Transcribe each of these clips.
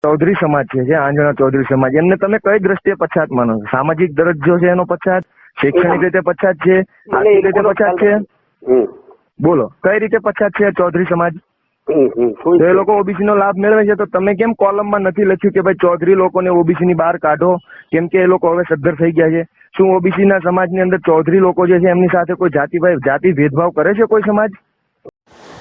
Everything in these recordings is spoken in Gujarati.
ચૌધરી સમાજ છે જે આંજણા ચૌધરી સમાજ, એમને તમે કઈ દ્રષ્ટિએ પછાત માનો છો? સામાજિક દરજ્જો છે એનો પછાત, શૈક્ષણિક રીતે પછાત છે, આર્થિક રીતે પછાત છે? બોલો કઈ રીતે પછાત છે ચૌધરી સમાજ? તો એ લોકો ઓબીસી નો લાભ મેળવે છે, તો તમે કેમ કોલમમાં નથી લખ્યું કે ભાઈ ચૌધરી લોકોને ઓબીસી ની બહાર કાઢો, કેમ કે એ લોકો હવે સદ્ધર થઈ ગયા છે? શું ઓબીસી ના સમાજની અંદર ચૌધરી લોકો જે છે એમની સાથે કોઈ જાતિ ભેદભાવ કરે છે કોઈ સમાજ?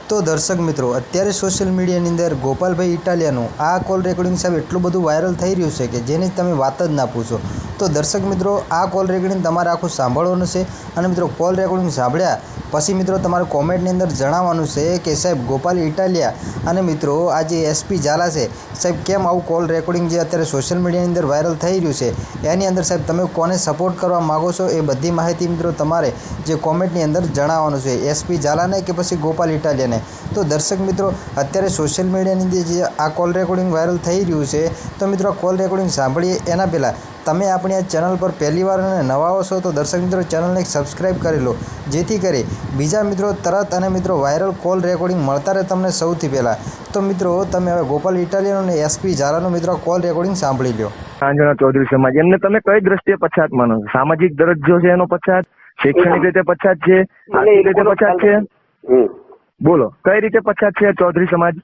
તો દર્શક મિત્રો, અત્યારે સોશિયલ મીડિયાની અંદર ગોપાલભાઈ ઇટાલિયાનું આ કોલ રેકોર્ડિંગ સાહેબ એટલું બધું વાયરલ થઈ રહ્યું છે કે જેની તમે વાત જ ના પૂછો. તો દર્શક મિત્રો, આ કોલ રેકોર્ડિંગ તમારે આખું સાંભળવાનું છે અને મિત્રો કોલ રેકોર્ડિંગ સાંભળ્યા પછી મિત્રો તમારે કોમેન્ટની અંદર જણાવવાનું છે કે સાહેબ ગોપાલ ઇટાલિયા અને મિત્રો આ જે એસપી ઝાલા છે સાહેબ, કેમ આવું કોલ રેકોર્ડિંગ જે અત્યારે સોશિયલ મીડિયાની અંદર વાયરલ થઈ રહ્યું છે એની અંદર સાહેબ તમે કોને સપોર્ટ કરવા માગો છો એ બધી માહિતી મિત્રો તમારે જે કોમેન્ટની અંદર જણાવવાનું છે, એસપી ઝાલાને કે પછી ગોપાલ ઇટાલિયાને. તો દર્શક મિત્રો, અત્યારે સોશિયલ મીડિયાની અંદર જે આ કોલ રેકોર્ડિંગ વાયરલ થઈ રહ્યું છે, તો મિત્રો કોલ રેકોર્ડિંગ સાંભળીએ એના પહેલાં તમે આપણી આ ચેનલ પર પહેલી વાર અને નવા હશો તો દર્શક મિત્રો ચેનલને સબસ્ક્રાઈબ કરી લો, જેથી કરી બીજા મિત્રો તરત અને મિત્રો વાયરલ કોલ રેકોર્ડિંગ મળતા રહે તમને સૌથી પહેલાં. તો મિત્રો તમે હવે ગોપાલ ઇટાલિયાનો અને એસપી ઝાલાનો મિત્રો કોલ રેકોર્ડિંગ સાંભળી લો. આંજણા ચૌધરી સમાજ, એમને તમે કઈ દ્રષ્ટિએ પછાત માનો છો? સામાજિક દરજ્જો છે એનો પછાત, શૈક્ષણિક રીતે પછાત છે, આર્થિક રીતે પછાત છે? બોલો કઈ રીતે પછાત છે ચૌધરી સમાજ?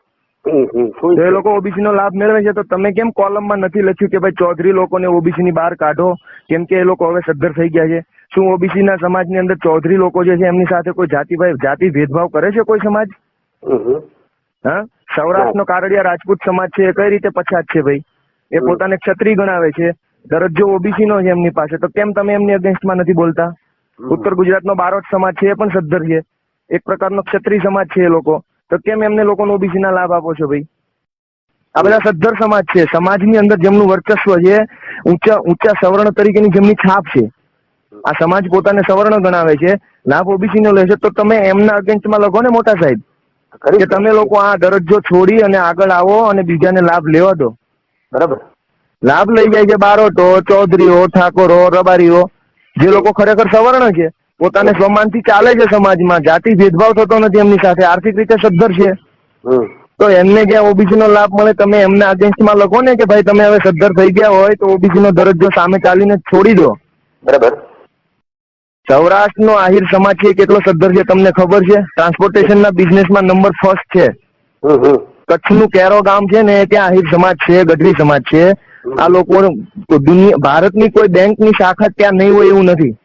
તો એ લોકો ઓબીસી નો લાભ મેળવે છે, તો તમે કેમ કોલમમાં નથી લખ્યું કે ભાઈ ચૌધરી લોકોને ઓબીસી ની બહાર કાઢો, કેમ કે એ લોકો હવે સદ્ધર થઈ ગયા છે? શું ઓબીસી ના સમાજની અંદર ચૌધરી લોકો જે છે એમની સાથે કોઈ જાતિ ભેદભાવ કરે છે કોઈ સમાજ? હા, સૌરાષ્ટ્રનો કારડિયા રાજપૂત સમાજ છે એ કઈ રીતે પછાત છે ભાઈ? એ પોતાને ક્ષત્રિય ગણાવે છે, દરજ્જો ઓબીસી નો છે એમની પાસે, તો કેમ તમે એમની અગેન્સ્ટમાં નથી બોલતા? ઉત્તર ગુજરાતનો બારોટ સમાજ છે એ પણ સદ્ધર છે, એક પ્રકારનો ક્ષત્રિય સમાજ છે એ લોકો, તો કેમ એમને લોકોને ઓબીસી ના લાભ આપો છો ભાઈ? આ બધા સદ્ધર સમાજ છે, સમાજની અંદર જેમનું વર્ચસ્વ છે, ઊંચા સવર્ણ તરીકેની જેમની છાપ છે, આ સમાજ પોતાને સવર્ણ ગણાવે છે, લાભ ઓબીસી નો લે છે, તો તમે એમના અગેન્સ્ટમાં લખો ને મોટા સાહેબ કે તમે લોકો આ દરજ્જો છોડી અને આગળ આવો અને બીજાને લાભ લેવા દો. બરાબર, લાભ લઈ જાય છે બારોટો, ચૌધરીઓ, ઠાકોરો, રબારીઓ, જે લોકો ખરેખર સવર્ણ છે, પોતાને સ્વમાનથી ચાલે છે સમાજમાં, જાતિ ભેદભાવ થતો નથી એમની સાથે, આર્થિક રીતે સદ્ધર છે, તો એમને જ્યાં ઓબીસી નો લાભ મળે તમે એમના અગેન્સ્ટમાં લખો ને કે ભાઈ તમે હવે સદ્ધર થઈ ગયા હોય તો ઓબીસી નો દરજ્જો સામે ચાલીને છોડી દો. બરાબર. સૌરાષ્ટ્રનો આહિર સમાજ છે કેટલો સદ્ધર છે તમને ખબર છે? ટ્રાન્સપોર્ટેશનના બિઝનેસમાં નંબર ફર્સ્ટ છે. કચ્છનું કેરો ગામ છે ને ત્યાં આહિર સમાજ છે, ગઢવી સમાજ છે. આ લોકો ભારતની કોઈ બેંકની શાખા ત્યાં નહીં હોય એવું નથી.